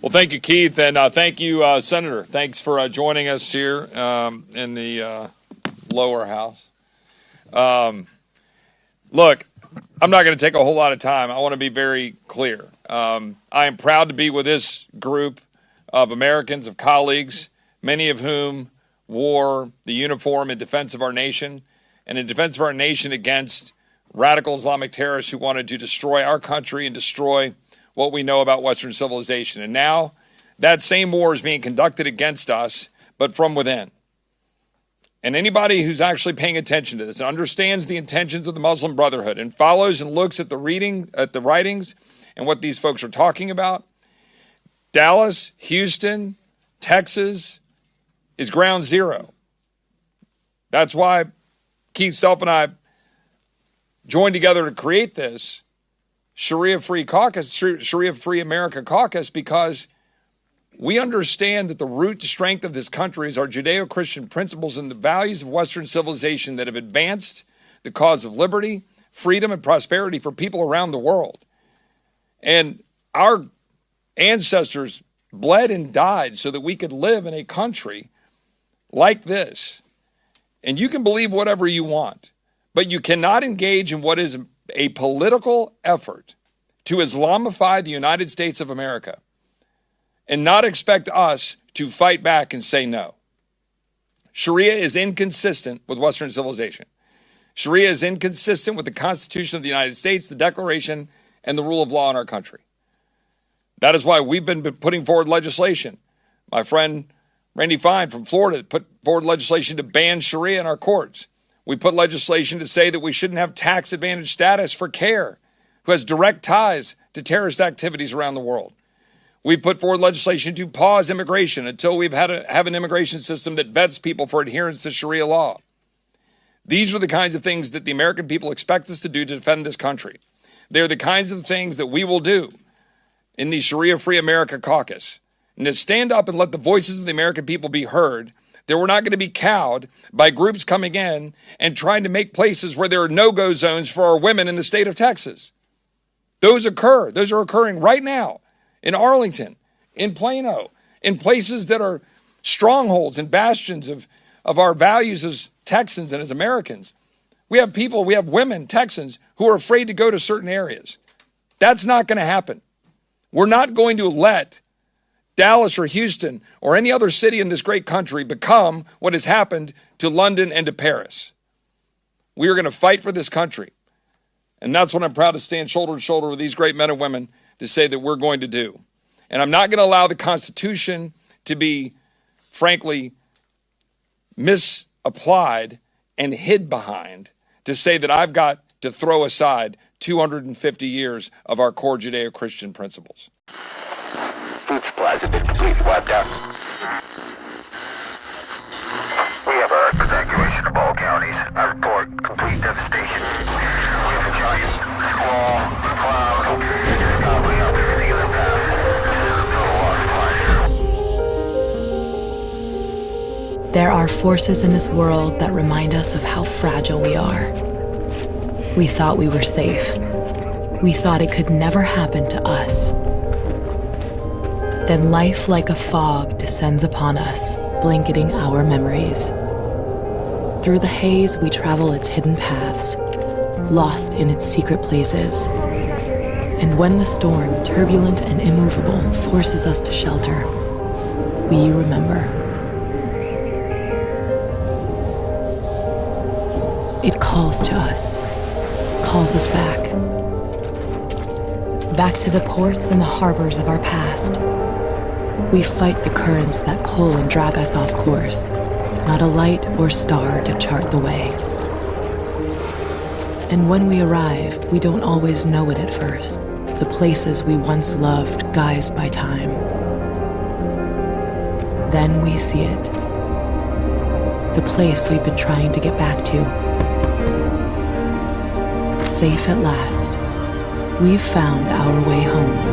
Well, thank you, Keith, and thank you, Senator. Thanks for joining us here in the lower house. Look, I'm not going to take a whole lot of time. I want to be very clear. I am proud to be with this group of Americans, of colleagues, many of whom wore the uniform in defense of our nation and in defense of our nation against radical Islamic terrorists who wanted to destroy our country and destroy what we know about Western civilization. And now that same war is being conducted against us, but from within. And anybody who's actually paying attention to this and understands the intentions of the Muslim Brotherhood and follows and looks at the writings and what these folks are talking about, Dallas, Houston, Texas is ground zero. That's why Keith Self and I joined together to create this Sharia Free Caucus, Sharia Free America Caucus, because we understand that the root strength of this country is our Judeo-Christian principles and the values of Western civilization that have advanced the cause of liberty, freedom, and prosperity for people around the world. And our ancestors bled and died so that we could live in a country like this. And you can believe whatever you want, but you cannot engage in what is a political effort to Islamify the United States of America and not expect us to fight back and say no. Sharia is inconsistent with Western civilization. Sharia is inconsistent with the Constitution of the United States, the Declaration, and the rule of law in our country. That is why we've been putting forward legislation. My friend Randy Fine from Florida put forward legislation to ban Sharia in our courts. We put legislation to say that we shouldn't have tax advantage status for CARE, who has direct ties to terrorist activities around the world. We put forward legislation to pause immigration until we've have an immigration system that vets people for adherence to Sharia law. These are the kinds of things that the American people expect us to do to defend this country. They're the kinds of things that we will do in the Sharia Free America Caucus. And to stand up and let the voices of the American people be heard, that we're not going to be cowed by groups coming in and trying to make places where there are no-go zones for our women in the state of Texas. Those occur. Those are occurring right now in Arlington, in Plano, in places that are strongholds and bastions of our values as Texans and as Americans. We have women, Texans, who are afraid to go to certain areas. That's not going to happen. We're not going to let Dallas or Houston or any other city in this great country become what has happened to London and to Paris. We are going to fight for this country. And that's what I'm proud to stand shoulder to shoulder with these great men and women to say that we're going to do. And I'm not going to allow the Constitution to be, frankly, misapplied and hid behind to say that I've got to throw aside 250 years of our core Judeo-Christian principles. Food supplies have been completely wiped out. We have our evacuation of all counties. I report complete devastation. We have a giant squall, cloud, gobbling up everything in their path. This is a total loss of life. There are forces in this world that remind us of how fragile we are. We thought we were safe. We thought it could never happen to us. Then life like a fog descends upon us, blanketing our memories. Through the haze, we travel its hidden paths, lost in its secret places. And when the storm, turbulent and immovable, forces us to shelter, we remember. It calls to us, calls us back. Back to the ports and the harbors of our past. We fight the currents that pull and drag us off course, not a light or star to chart the way. And when we arrive, we don't always know it at first, the places we once loved guised by time. Then we see it, the place we've been trying to get back to. Safe at last, we've found our way home.